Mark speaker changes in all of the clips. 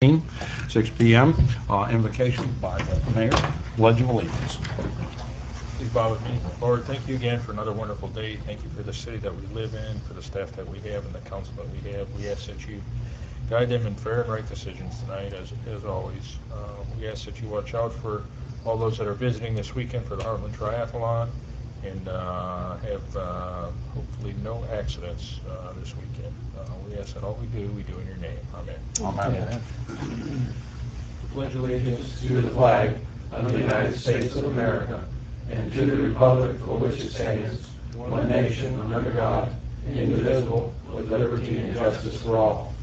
Speaker 1: 6 p.m. Invocation by the Mayor. Pledge of Allegiance.
Speaker 2: Please bow with me. Lord, thank you again for another wonderful day. Thank you for the city that we live in, for the staff that we have, and the council that we have. We ask that you guide them in fair and right decisions tonight, as always. We ask that you watch out for all those that are visiting this weekend for the Heartland Triathlon, and have hopefully no accidents this weekend. We ask that all we do in your name. Amen.
Speaker 1: Amen.
Speaker 3: Pledge allegiance to the flag of the United States of America and to the republic for which it stands, one nation under God, indivisible, with liberty and justice for all.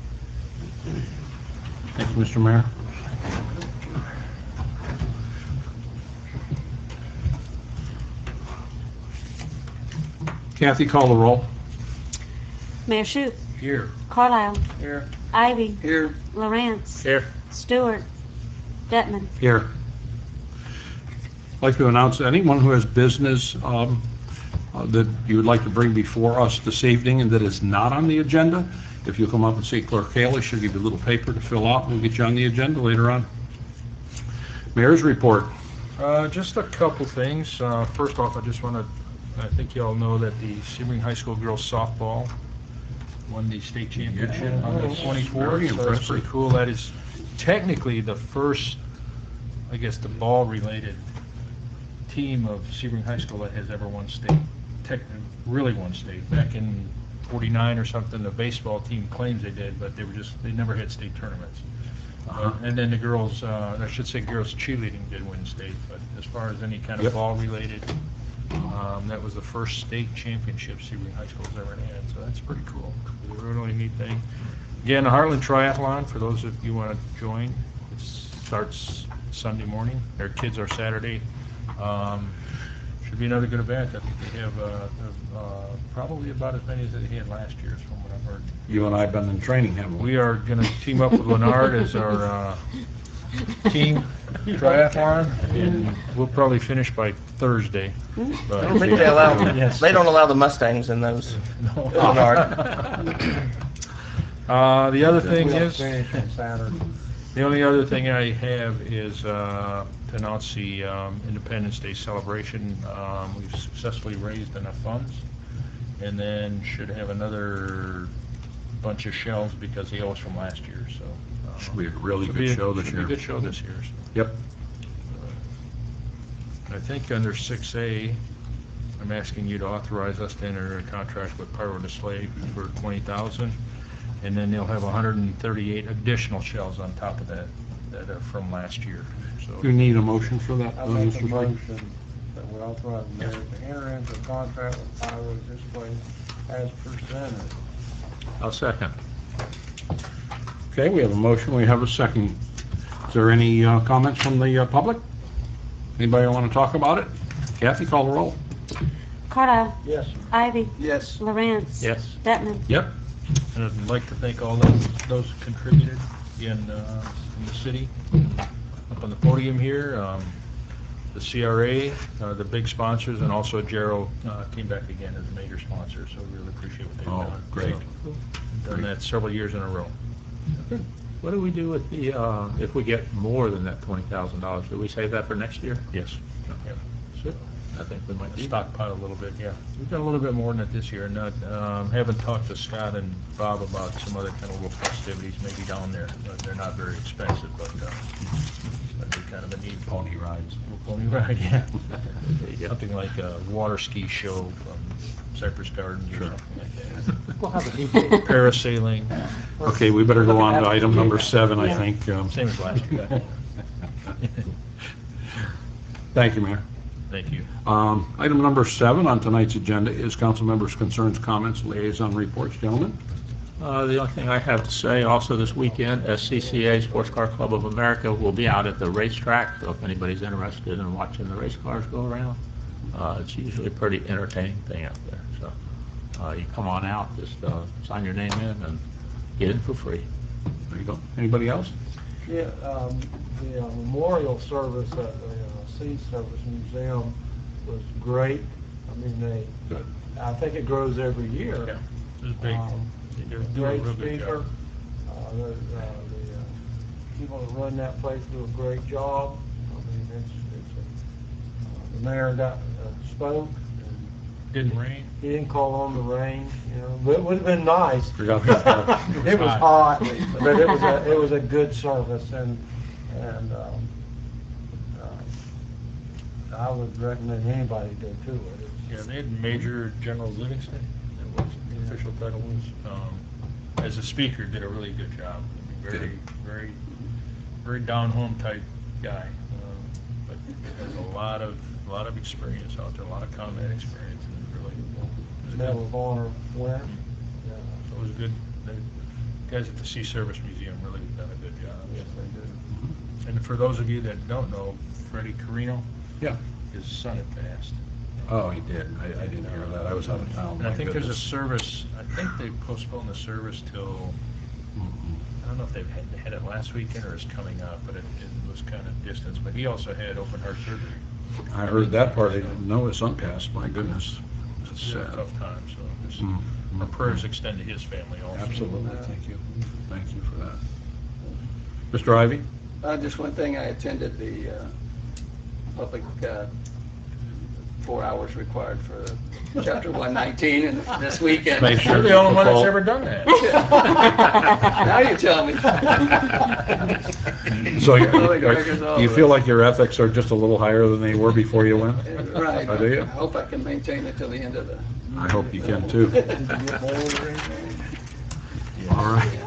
Speaker 1: Thank you, Mr. Mayor. Kathy, call the roll.
Speaker 4: Mayor Shute,
Speaker 2: Here.
Speaker 4: Carlisle,
Speaker 2: Here.
Speaker 4: Ivy,
Speaker 2: Here.
Speaker 4: Lawrence,
Speaker 2: Here.
Speaker 4: Stewart, Detman.
Speaker 1: Here. I'd like to announce anyone who has business that you would like to bring before us this evening and that is not on the agenda. If you come up and see Clerk Haley, she'll give you a little paper to fill out. We'll get you on the agenda later on. Mayor's report.
Speaker 2: Just a couple things. First off, I think you all know that the Sebring High School girls softball won the state championship on the 24th. So that's pretty cool. That is technically the first, I guess, the ball-related team of Sebring High School that has ever won state. Really won state. Back in '49 or something, the baseball team claims they did, but they never had state tournaments. And then the girls, I should say girls cheerleading did win state, but as far as any kind of ball-related, that was the first state championship Sebring High School's ever had, so that's pretty cool. It's a really neat thing. Again, the Heartland Triathlon, for those of you who want to join, it starts Sunday morning. Their kids are Saturday. Should be another good event. I think they have probably about as many as they had last year, from what I've heard.
Speaker 1: You and I have been in training, haven't we?
Speaker 2: We are going to team up with Leonard as our team triathlon, and we'll probably finish by Thursday. But
Speaker 5: I don't think they don't allow the Mustangs in those.
Speaker 2: No.
Speaker 5: Leonard.
Speaker 2: The other thing is, the only other thing I have is to announce the Independence Day celebration. We've successfully raised enough funds, and then should have another bunch of shells because they owe us from last year. So
Speaker 1: Should be a really good show this year.
Speaker 2: Should be a good show this year. So.
Speaker 1: Yep.
Speaker 2: I think under 6A, I'm asking you to authorize us to enter a contract with Pyro Display for $20,000, and then they'll have 138 additional shells on top of that are from last year. So
Speaker 1: You need a motion for that,
Speaker 6: I make a
Speaker 1: Mr. Blake?
Speaker 6: motion that we authorize the mayor to enter into a contract with Pyro Display as presented.
Speaker 1: I'll second. Okay, we have a motion, we have a second. Is there any comments from the public? Anybody want to talk about it? Kathy, call the roll.
Speaker 4: Carlisle,
Speaker 6: Yes.
Speaker 4: Ivy,
Speaker 6: Yes.
Speaker 4: Lawrence,
Speaker 2: Yes.
Speaker 4: Detman.
Speaker 1: Yep.
Speaker 2: And I'd like to thank all those who contributed in the city. Up on the podium here, the CRA, the big sponsors, and also Gerald came back again as a major sponsor, so we really appreciate what they've done.
Speaker 1: Oh, great.
Speaker 2: So, done that several years in a row.
Speaker 7: What do we do with the, if we get more than that $20,000? Do we save that for next year?
Speaker 2: Yes. Yeah.
Speaker 7: Sure. I think we might do.
Speaker 2: Stockpile a little bit, yeah. We've done a little bit more than that this year. Not, haven't talked to Scott and Bob about some other kind of little festivities maybe down there. But they're not very expensive, but that'd be kind of a neat
Speaker 1: Pony rides.
Speaker 2: pony ride, yeah.
Speaker 7: There you go.
Speaker 2: Something like a water ski show from Cypress Gardens or something like that.
Speaker 7: We'll have a
Speaker 2: Parasailing,
Speaker 1: Okay, we better go on to item number 7, I think.
Speaker 2: same as last year.
Speaker 1: Thank you, Mayor.
Speaker 2: Thank you.
Speaker 1: Item number 7 on tonight's agenda is council members' concerns, comments, liaison reports. Gentlemen?
Speaker 7: The only thing I have to say also this weekend, SCCA, Sports Car Club of America, will be out at the racetrack. So if anybody's interested in watching the race cars go around, it's usually a pretty entertaining thing out there. So you come on out, just sign your name in and get in for free.
Speaker 1: There you go. Anybody else?
Speaker 6: Yeah, the memorial service at the Sea Service Museum was great. I mean,
Speaker 1: Good.
Speaker 6: I think it grows every year.
Speaker 2: Yeah, it was big. They do a
Speaker 6: Great
Speaker 2: real good
Speaker 6: speaker.
Speaker 2: job.
Speaker 6: The people that run that place do a great job. I mean, the mayor spoke.
Speaker 2: Didn't rain?
Speaker 6: He didn't call on the rain, you know, but it would have been nice.
Speaker 1: Forgot about that.
Speaker 6: It was hot, but it was a good service, and I would recommend anybody go to it.
Speaker 2: Yeah, they had Major General Livingston, that was, the official title was, as a speaker, did a really good job. Very down-home type guy, but has a lot of experience out there, a lot of combat experience, and really, it was a
Speaker 6: Medal
Speaker 2: good,
Speaker 6: of Honor winner.
Speaker 2: so it was good. The guys at the Sea Service Museum really done a good job.
Speaker 6: Yes, they do.
Speaker 2: And for those of you that don't know, Freddie Carino,
Speaker 1: Yeah.
Speaker 2: his son had passed.
Speaker 1: Oh, he did. I didn't hear that. I was out of town.
Speaker 2: And I
Speaker 1: My
Speaker 2: think there's a
Speaker 1: goodness.
Speaker 2: service, I think they postponed the service till, I don't know if they had it last weekend or it's coming up, but it was kind of distance. But he also had open heart surgery.
Speaker 1: I heard that part. I didn't know his son passed. My goodness. It's
Speaker 2: It's a
Speaker 1: sad.
Speaker 2: tough time, so just,
Speaker 1: Mm.
Speaker 2: our prayers extend to his family also.
Speaker 1: Absolutely. Thank you. Thank you for that. Mr. Ivy?
Speaker 3: Just one thing, I attended the public 4 hours required for Chapter 119 and this weekend.
Speaker 1: Make sure
Speaker 2: You're the only one that's
Speaker 1: Paul-
Speaker 2: ever done that.
Speaker 3: Now you tell me.
Speaker 1: So
Speaker 3: Really drag us all
Speaker 1: you
Speaker 3: the
Speaker 1: feel
Speaker 3: way.
Speaker 1: like your ethics are just a little higher than they were before you went?
Speaker 3: Right.
Speaker 1: Oh, do you?
Speaker 3: I hope I can maintain it till the end of the.
Speaker 1: I hope you can too.
Speaker 6: Did you get boiled or anything?
Speaker 1: All right.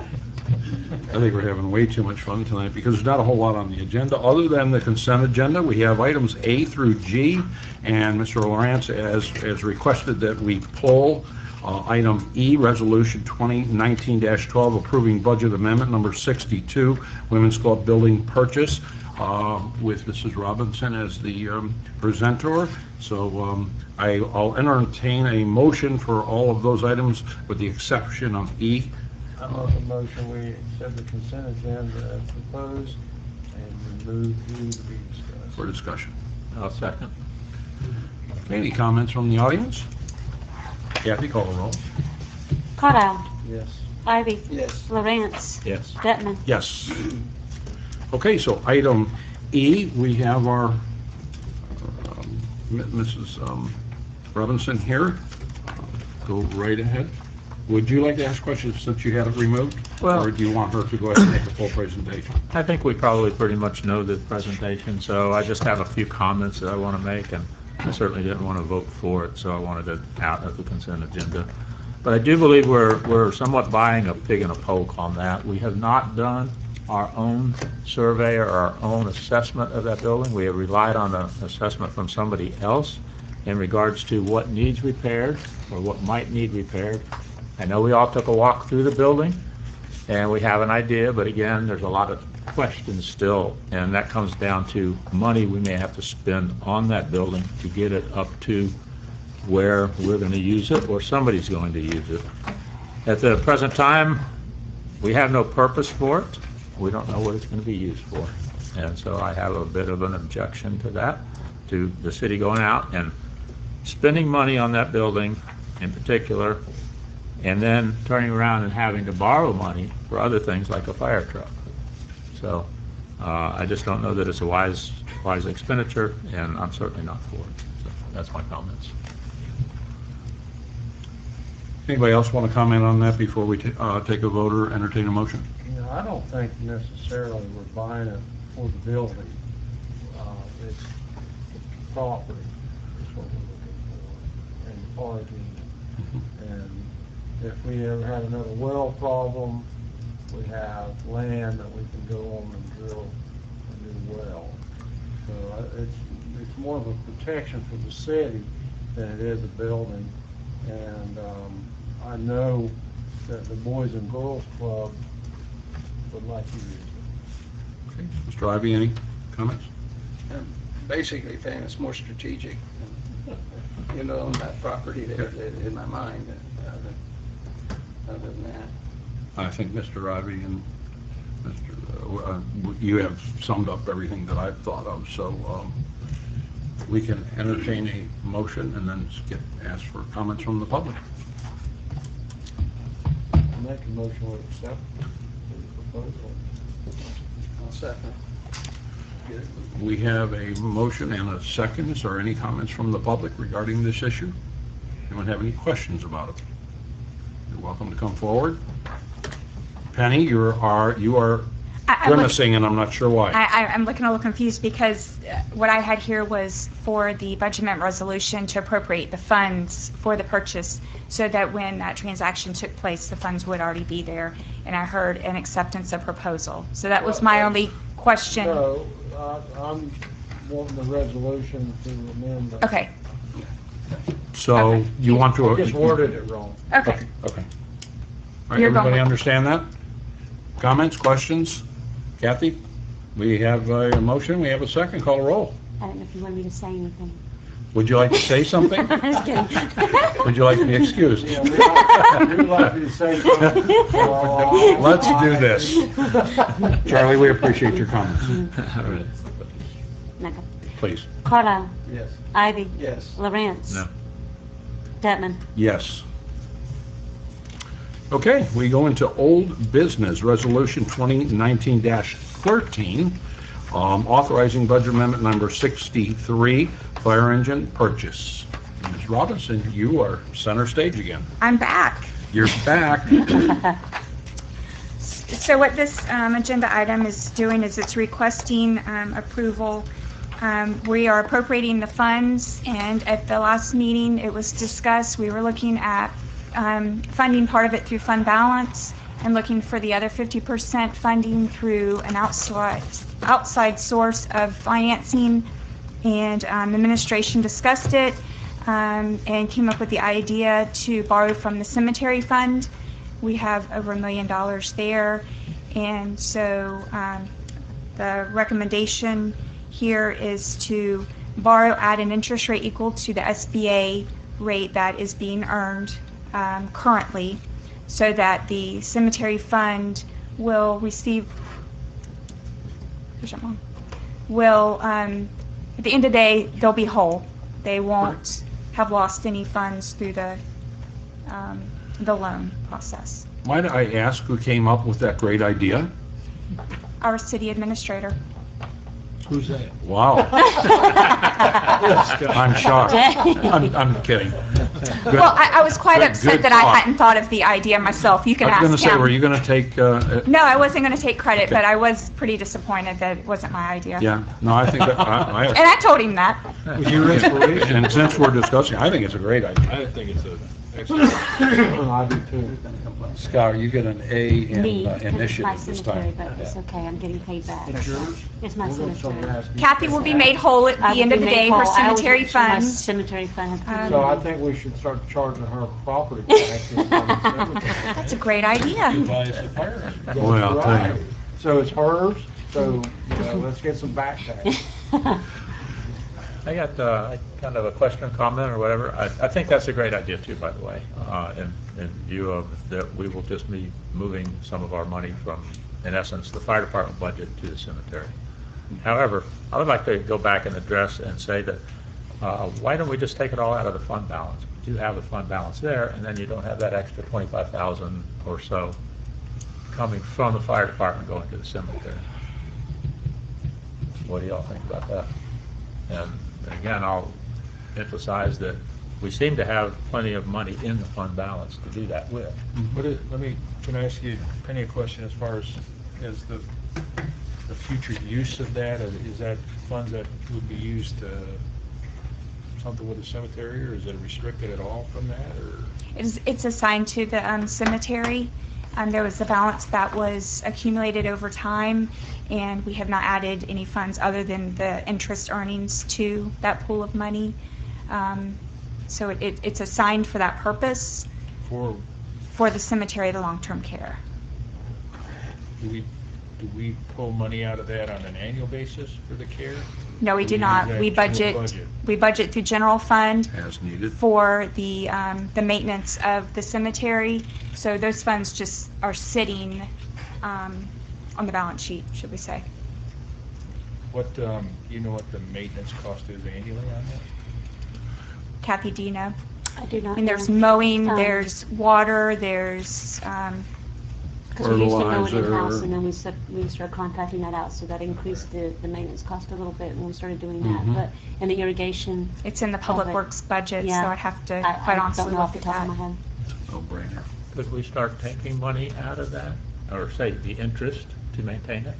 Speaker 1: I think we're having way too much fun tonight because there's not a whole lot on the agenda. Other than the consent agenda, we have items A through G, and Mr. Lawrence has requested that we pull item E, Resolution 2019-12, approving budget amendment number 62, Women's Club building purchase, with Mrs. Robinson as the presenter. So I'll entertain a motion for all of those items with the exception of E.
Speaker 6: I make a motion, we accept the consent agenda as proposed and remove E to be discussed.
Speaker 1: For discussion.
Speaker 7: I'll second.
Speaker 1: Okay, any comments from the audience? Kathy, call the roll.
Speaker 4: Cottle,
Speaker 6: Yes.
Speaker 4: Ivy,
Speaker 3: Yes.
Speaker 4: Lawrence,
Speaker 7: Yes.
Speaker 4: Detman.
Speaker 1: Yes. Okay, so item E, we have our Mrs. Robinson here. Go right ahead. Would you like to ask questions since you had it removed?
Speaker 7: Well-
Speaker 1: Or do you want her to go ahead and make a full presentation?
Speaker 7: I think we probably pretty much know the presentation, so I just have a few comments that I want to make, and I certainly didn't want to vote for it, so I wanted it out of the consent agenda. But I do believe we're somewhat buying a pig in a poke on that. We have not done our own survey or our own assessment of that building. We have relied on an assessment from somebody else in regards to what needs repaired or what might need repaired. I know we all took a walk through the building, and we have an idea, but again, there's a lot of questions still, and that comes down to money we may have to spend on that building to get it up to where we're going to use it or somebody's going to use it. At the present time, we have no purpose for it. We don't know what it's going to be used for. And so I have a bit of an objection to that, to the city going out and spending money on that building in particular, and then turning around and having to borrow money for other things like a fire truck. So I just don't know that it's a wise expenditure, and I'm certainly not for it. So that's my comments.
Speaker 1: Anybody else want to comment on that before we take a vote or entertain a motion?
Speaker 6: You know, I don't think necessarily we're buying it for the building. It's property is what we're looking for, and parking. And if we ever had another well problem, we have land that we can go on and drill a new well. So it's more of a protection for the city than it is a building. And I know that the Boys and Girls Club would like to use it.
Speaker 1: Okay. Mr. Ivy, any comments?
Speaker 3: Basically, saying it's more strategic, you know, on that property there, in my mind. Other than that.
Speaker 1: I think Mr. Ivy and Mr., you have summed up everything that I've thought of, so we can entertain a motion and then ask for comments from the public.
Speaker 6: Make a motion to accept the proposal.
Speaker 3: I'll
Speaker 6: Second.
Speaker 1: We have a motion and a second. Is there any comments from the public regarding this issue? Anyone have any questions about it? You're welcome to come forward. Penny, you are grimacing, and I'm not sure why.
Speaker 8: I'm looking a little confused because what I had here was for the budget amendment resolution to appropriate the funds for the purchase so that when that transaction took place, the funds would already be there. And I heard an acceptance of proposal. So that was my only question.
Speaker 6: No, I'm wanting the resolution to amend the.
Speaker 8: Okay,
Speaker 1: So
Speaker 8: Okay.
Speaker 1: you want to...
Speaker 6: I just worded it wrong.
Speaker 8: okay.
Speaker 1: Okay. All right,
Speaker 8: You're going
Speaker 1: everybody
Speaker 8: with-
Speaker 1: understand that? Comments, questions? Kathy? We have a motion, we have a second, call a roll.
Speaker 4: I don't know if you want me to say anything.
Speaker 1: Would you like to say something?
Speaker 4: I'm just kidding.
Speaker 1: Would you like to be excused?
Speaker 6: Yeah, we like to say something.
Speaker 1: Let's do this. Charlie, we appreciate your comments.
Speaker 4: No.
Speaker 1: Please.
Speaker 4: Carlisle.
Speaker 6: Yes.
Speaker 4: Ivy.
Speaker 6: Yes.
Speaker 4: Lawrence.
Speaker 7: No.
Speaker 4: Detman.
Speaker 1: Yes. Okay, we go into old business, Resolution 2019-13, authorizing budget amendment number 63, fire engine purchase. Ms. Robinson, you are center stage again.
Speaker 8: I'm back.
Speaker 1: You're back.
Speaker 8: So what this agenda item is doing is it's requesting approval. We are appropriating the funds, and at the last meeting, it was discussed, we were looking at funding part of it through fund balance and looking for the other 50% funding through an outside source of financing. And administration discussed it and came up with the idea to borrow from the cemetery fund. We have over $1 million there, and so the recommendation here is to borrow at an interest rate equal to the SBA rate that is being earned currently, so that the cemetery fund will receive, at the end of the day, they'll be whole. They won't have lost any funds through the loan process.
Speaker 1: Might I ask who came up with that great idea?
Speaker 8: Our city administrator.
Speaker 1: Who's that? Wow. I'm shocked. I'm kidding. Good.
Speaker 8: Well, I was quite
Speaker 1: Good
Speaker 8: upset that I
Speaker 1: thought.
Speaker 8: hadn't thought of the idea myself. You can
Speaker 1: I was going to
Speaker 8: ask
Speaker 1: say,
Speaker 8: him.
Speaker 1: were you going to take...
Speaker 8: No, I wasn't going to take credit,
Speaker 1: Okay.
Speaker 8: but I was pretty disappointed that it wasn't my idea.
Speaker 1: Yeah, no, I think that,
Speaker 8: And I told him that.
Speaker 1: your inspiration, and since we're discussing, I think it's a great idea.
Speaker 2: I think it's an excellent.
Speaker 6: I do too.
Speaker 1: Scott, you get an A in
Speaker 4: Me, 'cause it's my
Speaker 1: initiative this
Speaker 4: cemetery,
Speaker 1: time.
Speaker 4: but it's okay, I'm getting paid back.
Speaker 6: It's yours?
Speaker 4: It's my
Speaker 6: We're gonna start
Speaker 4: cemetery.
Speaker 6: asking-
Speaker 8: Kathy will be made whole at
Speaker 4: I
Speaker 8: the end
Speaker 4: will
Speaker 8: of the
Speaker 4: be made
Speaker 8: day. Her
Speaker 4: whole. I always
Speaker 8: cemetery
Speaker 4: make sure my
Speaker 8: funds.
Speaker 4: Cemetery fund.
Speaker 6: So I think we should start charging her property taxes on the cemetery.
Speaker 8: That's a great idea.
Speaker 1: Boy, I'll tell you.
Speaker 6: So it's hers, so, let's get some back tax.
Speaker 7: I got kind of a question, comment, or whatever. I think that's a great idea too, by the way, in view of that we will just be moving some of our money from, in essence, the fire department budget to the cemetery. However, I would like to go back and address and say that why don't we just take it all out of the fund balance? You have a fund balance there, and then you don't have that extra 25,000 or so coming from the fire department going to the cemetery. What do y'all think about that? And again, I'll emphasize that we seem to have plenty of money in the fund balance to do that with.
Speaker 2: Can I ask you, Penny, a question as far as the future use of that? Is that funds that would be used to something with the cemetery, or is it restricted at all from that, or?
Speaker 8: It's assigned to the cemetery. There was a balance that was accumulated over time, and we have not added any funds other than the interest earnings to that pool of money. So it's assigned for that purpose, for the cemetery, the long-term care.
Speaker 2: Do we pull money out of that on an annual basis for the care?
Speaker 8: No, we
Speaker 2: Or
Speaker 8: do
Speaker 2: use
Speaker 8: not.
Speaker 2: that
Speaker 8: We
Speaker 2: general
Speaker 8: budget. We budget through general fund
Speaker 1: As needed.
Speaker 8: for the maintenance of the cemetery. So those funds just are sitting on the balance sheet, should we say.
Speaker 2: What, you know what the maintenance cost is annually on that?
Speaker 8: Kathy, do you know?
Speaker 4: I do not.
Speaker 8: I mean, there's
Speaker 4: know.
Speaker 8: mowing,
Speaker 4: Um,
Speaker 8: there's water, there's
Speaker 4: Because we used to know it
Speaker 1: Fertilizer.
Speaker 4: in-house, and then we started contracting that out, so that increased the maintenance cost a little bit when we started doing that.
Speaker 1: Mhm.
Speaker 4: But, and the irrigation,
Speaker 8: It's in the Public
Speaker 4: Okay.
Speaker 8: Works budget, so
Speaker 4: Yeah.
Speaker 8: I'd have to
Speaker 4: I
Speaker 8: quite honestly
Speaker 4: don't know off
Speaker 8: look
Speaker 4: the
Speaker 8: at
Speaker 4: top of my
Speaker 8: that.
Speaker 4: head.
Speaker 1: No brainer.
Speaker 7: Could we start taking money out of that, or say the interest to maintain it?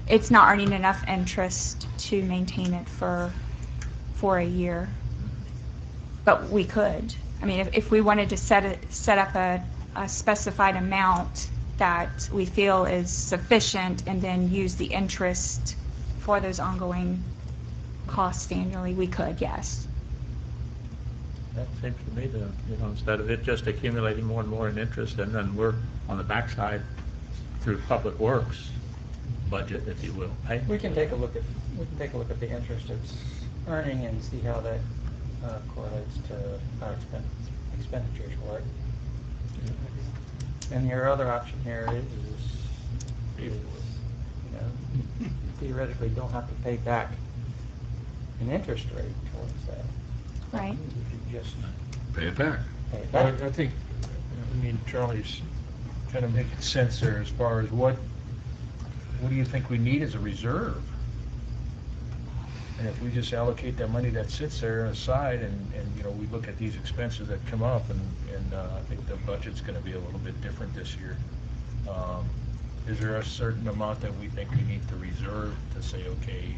Speaker 8: It's not earning enough interest to maintain it for a year. But we could. I mean, if we wanted to set up a specified amount that we feel is sufficient and then use the interest for those ongoing costs annually, we could, yes.
Speaker 7: That seems to me to, instead of it just accumulating more and more in interest, and then we're on the backside through Public Works budget, if you will, pay.
Speaker 3: We can take a look at the interest it's earning and see how that correlates to our expenditures for it. And your other option here is, you know, theoretically don't have to pay back an interest rate towards that.
Speaker 8: Right.
Speaker 3: You could just
Speaker 1: Pay it back.
Speaker 3: pay it
Speaker 2: Well,
Speaker 3: back.
Speaker 2: I think, Charlie's kind of making sense there as far as what do you think we need as a reserve? And if we just allocate that money that sits there aside and we look at these expenses that come up and I think the budget's gonna be a little bit different this year. Is there a certain amount that we think we need to reserve to say, okay,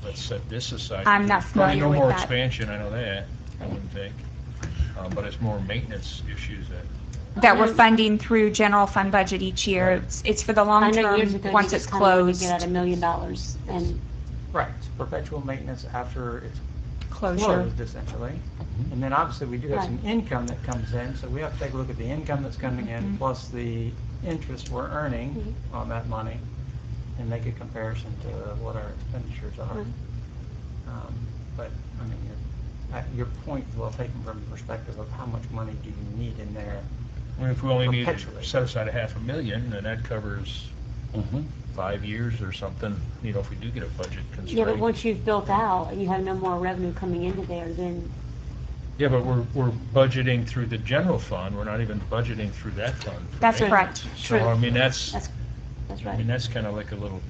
Speaker 2: let's set this aside?
Speaker 8: I'm not
Speaker 2: There's probably
Speaker 8: familiar with
Speaker 2: no more
Speaker 8: that.
Speaker 2: expansion, I know that, I wouldn't think. But it's more maintenance issues
Speaker 8: That we're funding through general fund budget each year.
Speaker 2: Right.
Speaker 8: It's for the
Speaker 4: I
Speaker 8: long
Speaker 4: know years
Speaker 8: term,
Speaker 4: ago,
Speaker 8: once
Speaker 4: you
Speaker 8: it's
Speaker 4: just kind of wanted
Speaker 8: closed,
Speaker 4: to get at $1 million, and
Speaker 3: Right, it's perpetual maintenance after it's
Speaker 8: closure.
Speaker 3: closed essentially. And then obviously we do have some
Speaker 4: Right.
Speaker 3: income that comes in, so we have to take a look at the income that's coming in
Speaker 8: Mhm.
Speaker 3: plus the interest we're earning
Speaker 4: Mhm.
Speaker 3: on that money and make a comparison to what our expenditures are.
Speaker 4: Right.
Speaker 3: But, I mean, your point is well taken from the perspective of how much money do you need in there?
Speaker 2: I mean, if we only need to
Speaker 3: Perpetually.
Speaker 2: set aside $500,000, then that covers
Speaker 1: Mhm.
Speaker 2: 5 years or something, if we do get a budget constraint.
Speaker 4: yeah, but once you've built out, and you have no more revenue coming into there, then,
Speaker 2: Yeah, but we're budgeting through the general fund, we're not even budgeting through that fund. for
Speaker 8: That's
Speaker 2: maintenance.
Speaker 8: correct.
Speaker 2: So, I mean, that's
Speaker 4: that's right.
Speaker 2: kind of like a little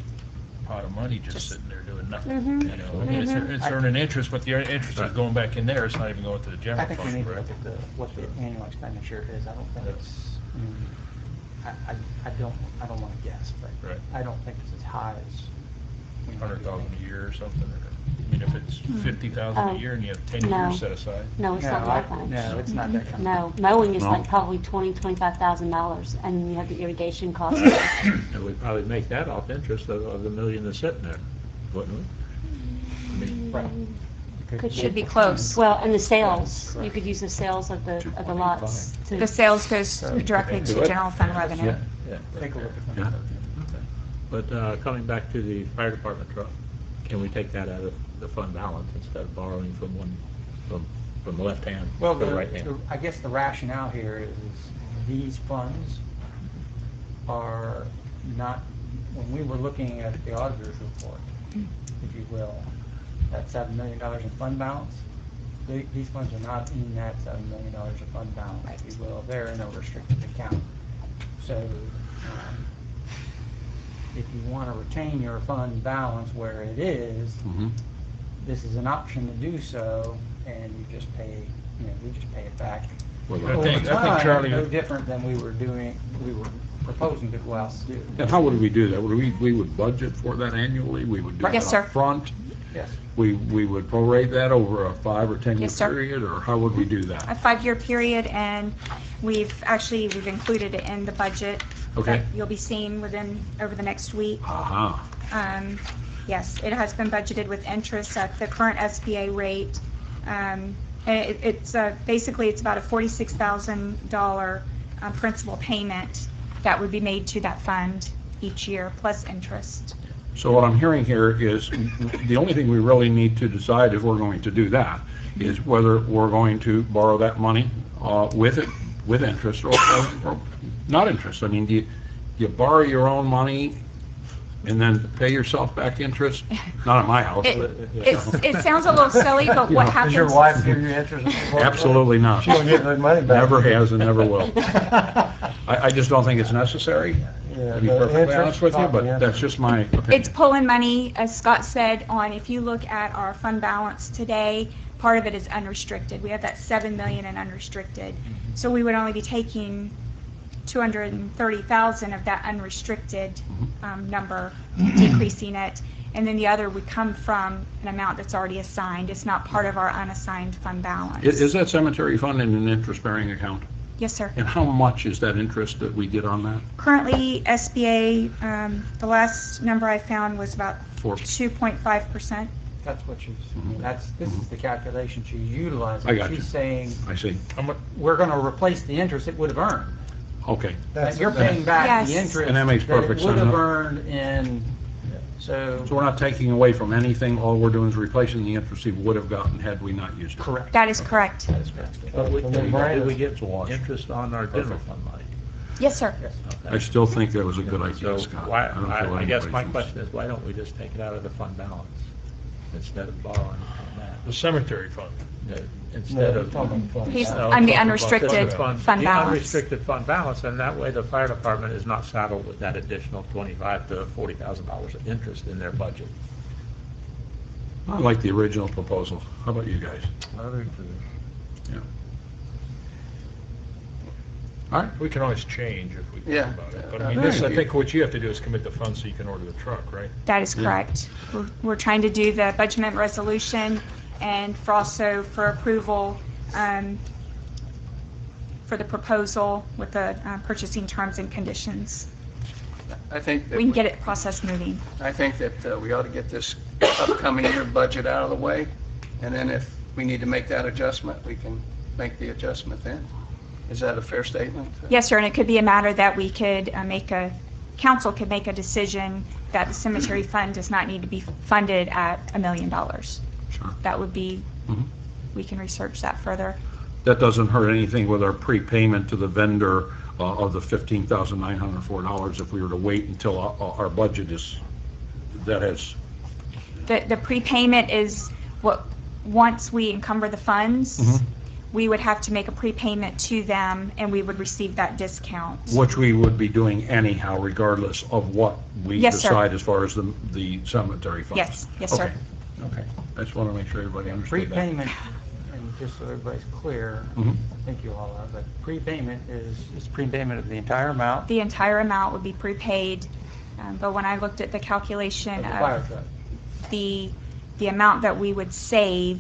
Speaker 2: pot of money just sitting there doing nothing,
Speaker 4: Mhm.
Speaker 2: I mean, it's earning interest, but the interest is
Speaker 7: Right.
Speaker 2: going back in there, it's not even going to the
Speaker 3: I
Speaker 2: general
Speaker 3: think we need
Speaker 2: fund,
Speaker 3: to
Speaker 2: correct?
Speaker 3: look at what the annual expenditure is. I don't think it's, I don't want to guess, but
Speaker 2: Right.
Speaker 3: I don't think it's as high as. we might be
Speaker 2: 100,000
Speaker 3: thinking.
Speaker 2: a year or something, I mean, if it's 50,000 a year and you have 10
Speaker 4: No.
Speaker 2: years set aside.
Speaker 4: No, it's not that much.
Speaker 3: No, it's not that kind of.
Speaker 4: No, mowing is
Speaker 1: No.
Speaker 4: like probably $25,000, and you have the irrigation cost.
Speaker 7: And we'd probably make that off interest of the million that's sitting there, wouldn't we? I mean,
Speaker 3: Right.
Speaker 4: Could
Speaker 8: Should be close.
Speaker 4: Well, and the sales, you
Speaker 3: Correct.
Speaker 4: could use the sales of the lots to.
Speaker 8: The sales goes directly to general fund revenue.
Speaker 7: yeah, yeah.
Speaker 3: Take a look at
Speaker 1: Yeah.
Speaker 3: that.
Speaker 7: But coming back to the fire department truck, can we take that out of the fund balance instead of borrowing from from the left hand
Speaker 3: Well,
Speaker 7: to the right hand?
Speaker 3: I guess the rationale here is these funds are not, when we were looking at the auditor's report, if you will, that $7 million in fund balance, these funds are not in that $7 million of fund balance, if you will. They're in a restricted account. So if you want to retain your fund balance where it is,
Speaker 1: Mhm.
Speaker 3: this is an option to do so, and you just pay, we just pay it back.
Speaker 1: Well,
Speaker 2: I
Speaker 3: Over
Speaker 2: think
Speaker 3: time,
Speaker 2: Charlie-
Speaker 3: no different than we were proposing to go out and do.
Speaker 1: And how would we do that? We would budget for that annually? We would do that
Speaker 8: Yes, sir.
Speaker 1: up front?
Speaker 3: Yes.
Speaker 1: We would prorate that over a 5 or 10-year
Speaker 8: Yes, sir.
Speaker 1: period, or how would we do
Speaker 8: A
Speaker 1: that?
Speaker 8: 5-year period, and we've included it in the budget.
Speaker 1: Okay.
Speaker 8: That you'll be seeing over the next week.
Speaker 1: Aha.
Speaker 8: Yes, it has been budgeted with interest at the current SBA rate. And it's basically, it's about a $46,000 principal payment that would be made to that fund each year, plus interest.
Speaker 1: So what I'm hearing here is the only thing we really need to decide if we're going to do that is whether we're going to borrow that money with interest or not interest. I mean, do you borrow your own money and then pay yourself back interest? Not at my house.
Speaker 8: It sounds a little silly, but what happens?
Speaker 6: Does your wife give you interest?
Speaker 1: Absolutely not.
Speaker 6: She don't get the money back.
Speaker 1: Never has and never will. I just don't think it's necessary,
Speaker 6: Yeah,
Speaker 1: to be
Speaker 6: the
Speaker 1: perfectly
Speaker 6: interest,
Speaker 1: honest with you,
Speaker 6: not the
Speaker 1: but that's
Speaker 6: interest.
Speaker 1: just my
Speaker 8: It's
Speaker 1: opinion.
Speaker 8: pulling money, as Scott said, on, if you look at our fund balance today, part of it is unrestricted. We have that 7 million in unrestricted. So we would only be taking 230,000 of that unrestricted number, decreasing it. And then the other would come from an amount that's already assigned. It's not part of our unassigned fund balance.
Speaker 1: Is that cemetery fund in an interest-bearing account?
Speaker 8: Yes, sir.
Speaker 1: And how much is that interest that we get on that?
Speaker 8: Currently, SBA, the last number I found was about
Speaker 1: For
Speaker 8: 2.5%.
Speaker 3: That's what she's,
Speaker 1: Mhm.
Speaker 3: this is the calculation she's utilizing.
Speaker 1: I got you.
Speaker 3: She's saying,
Speaker 1: I see.
Speaker 3: we're gonna replace the interest it would have earned.
Speaker 1: Okay.
Speaker 3: And you're paying back the
Speaker 8: Yes.
Speaker 3: interest
Speaker 1: And that makes perfect
Speaker 3: it would
Speaker 1: sense.
Speaker 3: have earned in, so.
Speaker 1: So we're not taking away from anything, all we're doing is replacing the interest we would have gotten had we not used it.
Speaker 3: Correct.
Speaker 8: That is correct.
Speaker 3: That is correct.
Speaker 7: But we,
Speaker 6: And then Brandon-
Speaker 7: do we get
Speaker 1: It's a wash.
Speaker 7: interest on our general fund money?
Speaker 8: Yes, sir.
Speaker 1: I still think that was a good idea,
Speaker 7: So
Speaker 1: Scott.
Speaker 7: why,
Speaker 1: don't feel
Speaker 7: I guess
Speaker 1: anybody
Speaker 7: my
Speaker 1: thinks-
Speaker 7: question is, why don't we just take it out of the fund balance instead of borrowing from
Speaker 2: The cemetery fund.
Speaker 7: that? Instead
Speaker 6: No,
Speaker 7: of.
Speaker 6: talking about funds.
Speaker 8: He's
Speaker 7: No,
Speaker 8: on the
Speaker 7: talking about
Speaker 8: unrestricted
Speaker 7: the
Speaker 8: fund balance.
Speaker 7: unrestricted fund balance, and that way the fire department is not saddled with that additional $25,000 to $40,000 of interest in their budget.
Speaker 1: I like the original proposal. How about you guys?
Speaker 6: I do too.
Speaker 1: Yeah. All right.
Speaker 2: We can always change if we
Speaker 3: Yeah.
Speaker 2: think about it. But I mean, this, I
Speaker 1: Right.
Speaker 2: think what you have to do is commit the funds so you can order the truck, right?
Speaker 8: That is
Speaker 1: Yeah.
Speaker 8: correct. We're trying to do the budget amendment resolution and for also for approval for the proposal with the purchasing terms and conditions.
Speaker 9: I think that,
Speaker 8: We can get it process moving.
Speaker 9: I think that we ought to get this upcoming year budget out of the way, and then if we need to make that adjustment, we can make the adjustment then. Is that a fair statement?
Speaker 8: Yes, sir, and it could be a matter that we could council could make a decision that the cemetery fund does not need to be funded at $1 million.
Speaker 1: Sure.
Speaker 8: That would be,
Speaker 1: Mhm.
Speaker 8: we can research that further.
Speaker 1: That doesn't hurt anything with our prepayment to the vendor of the $15,904 if we were to wait until our budget is, that has,
Speaker 8: The prepayment is what, once we encumber the funds,
Speaker 1: Mhm.
Speaker 8: we would have to make a prepayment to them and we would receive that discount.
Speaker 1: which we would be doing anyhow, regardless of what we
Speaker 8: Yes, sir.
Speaker 1: decide as far as the cemetery funds.
Speaker 8: Yes, sir.
Speaker 1: Okay. I just want to make sure everybody understood that.
Speaker 3: Prepayment, and just so everybody's clear,
Speaker 1: Mhm.
Speaker 3: I think you all are, but prepayment is prepayment of the entire amount
Speaker 8: The entire amount would be prepaid, but when I looked at the calculation
Speaker 3: of the fire
Speaker 8: of
Speaker 3: truck.
Speaker 8: the amount that we would save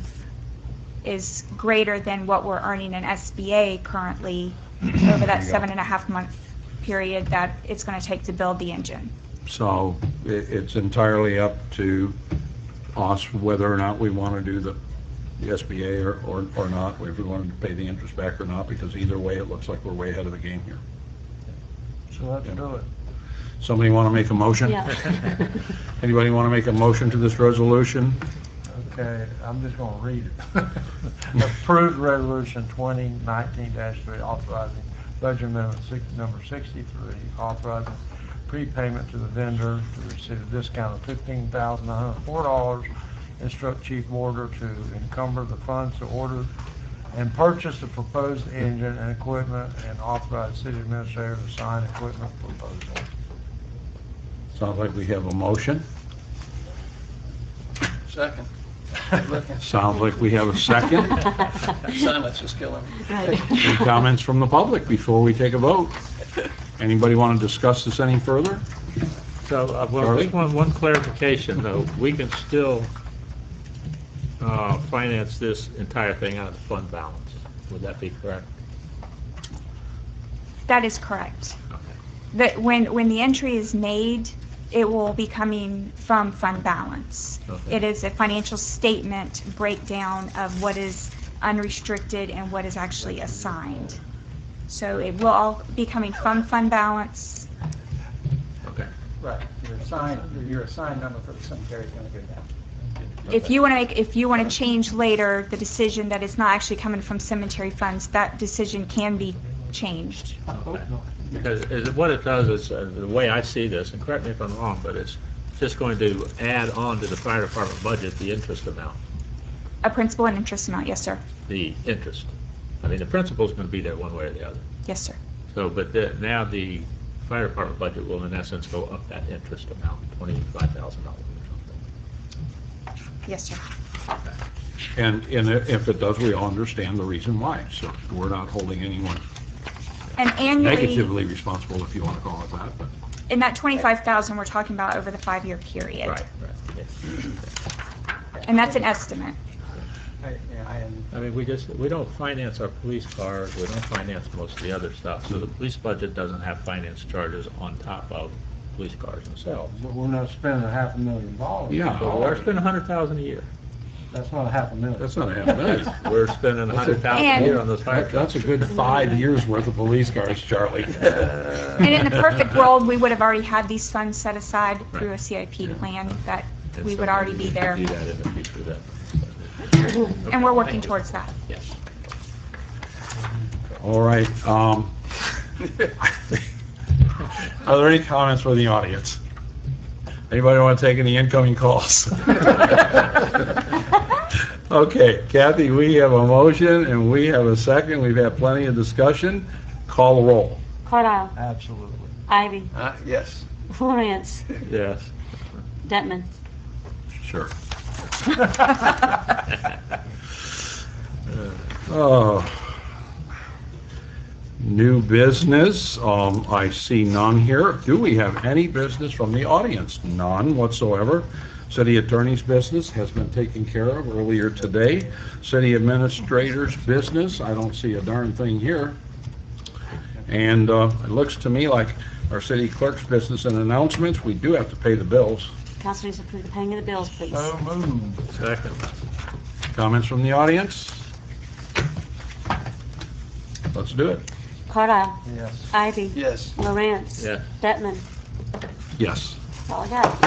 Speaker 8: is greater than what we're earning in SBA currently over that 7.5 month period that it's going to take to build the engine.
Speaker 1: So it's entirely up to us whether or not we want to do the SBA or not, if we wanted to pay the interest back or not, because either way, it looks like we're way ahead of the game here.
Speaker 6: So let's do it.
Speaker 1: Somebody want to make a motion?
Speaker 4: Yeah.
Speaker 1: Anybody want to make a motion to this resolution?
Speaker 6: Okay, I'm just gonna read it. Approved resolution 2019-3 authorizing budget amendment number 63, authorizing prepayment to the vendor to receive a discount of $15,904. Instruct Chief Warder to encumber the funds to order and purchase the proposed engine and equipment and authorize city administrator to sign equipment proposal.
Speaker 1: Sounds like we have a motion.
Speaker 9: Second. Good looking.
Speaker 1: Sounds like we have a second.
Speaker 9: Silence is killing me.
Speaker 4: Right.
Speaker 1: Any comments from the public before we take a vote? Anybody want to discuss this any further?
Speaker 7: So, well,
Speaker 1: Charlie?
Speaker 7: just one clarification, though. We can still finance this entire thing out of the fund balance. Would that be correct?
Speaker 8: That is correct.
Speaker 7: Okay.
Speaker 8: That when the entry is made, it will be coming from fund balance.
Speaker 7: Okay.
Speaker 8: It is a financial statement breakdown of what is unrestricted and what is actually assigned. So it will all be coming from fund balance.
Speaker 1: Okay.
Speaker 3: Right, your assigned number for the cemetery is gonna go down.
Speaker 8: If you want to change later the decision that it's not actually coming from cemetery funds, that decision can be changed.
Speaker 7: Okay. Because what it does is, the way I see this, and correct me if I'm wrong, but it's just going to add on to the fire department budget the interest amount,
Speaker 8: A principal and interest amount, yes, sir.
Speaker 7: the interest. I mean, the principal's going to be there one way or the other.
Speaker 8: Yes, sir.
Speaker 7: So, but now the fire department budget will in essence go up that interest amount, $25,000 or something.
Speaker 8: Yes, sir.
Speaker 1: And if it does, we all understand the reason why. So we're not holding anyone
Speaker 8: And annually,
Speaker 1: negatively responsible, if you want to call it that. But
Speaker 8: in that 25,000, we're talking about over the 5-year period.
Speaker 7: Right, yes.
Speaker 8: And that's an estimate.
Speaker 7: I mean, we don't finance our police cars, we don't finance most of the other stuff, so the police budget doesn't have finance charges on top of police cars themselves.
Speaker 6: But we're not spending $500,000.
Speaker 1: Yeah.
Speaker 7: So we're spending $100,000 a year.
Speaker 6: That's not $500,000.
Speaker 1: that's not happening.
Speaker 7: We're spending $100,000 a year on those fire trucks.
Speaker 1: That's a good 5 years worth of police cars, Charlie.
Speaker 8: And in the perfect world, we would have already had these funds set aside through a CIP plan that
Speaker 7: And
Speaker 8: we
Speaker 7: so
Speaker 8: would already be
Speaker 7: we
Speaker 8: there.
Speaker 7: Do that in the future then.
Speaker 8: And we're working towards that.
Speaker 7: Yes.
Speaker 1: All right. Are there any comments from the audience? Anybody want to take any incoming calls? Okay, Kathy, we have a motion and we have a second. We've had plenty of discussion. Call the roll.
Speaker 4: Cardile.
Speaker 6: Absolutely.
Speaker 4: Ivy.
Speaker 9: Yes.
Speaker 4: Lawrence.
Speaker 7: Yes.
Speaker 4: Detman.
Speaker 1: Sure. Oh. New business, I see none here. Do we have any business from the audience? None whatsoever. City attorney's business has been taken care of earlier today. City administrator's business, I don't see a darn thing here. And it looks to me like our city clerk's business and announcements, we do have to pay the bills.
Speaker 4: Council needs to approve the paying of the bills, please.
Speaker 6: So moved.
Speaker 7: Second.
Speaker 1: Comments from the audience? Let's do it.
Speaker 4: Cardile.
Speaker 6: Yes.
Speaker 4: Ivy.
Speaker 9: Yes.
Speaker 4: Lawrence.
Speaker 7: Yes.
Speaker 4: Detman.
Speaker 1: Yes.
Speaker 4: That's all I got.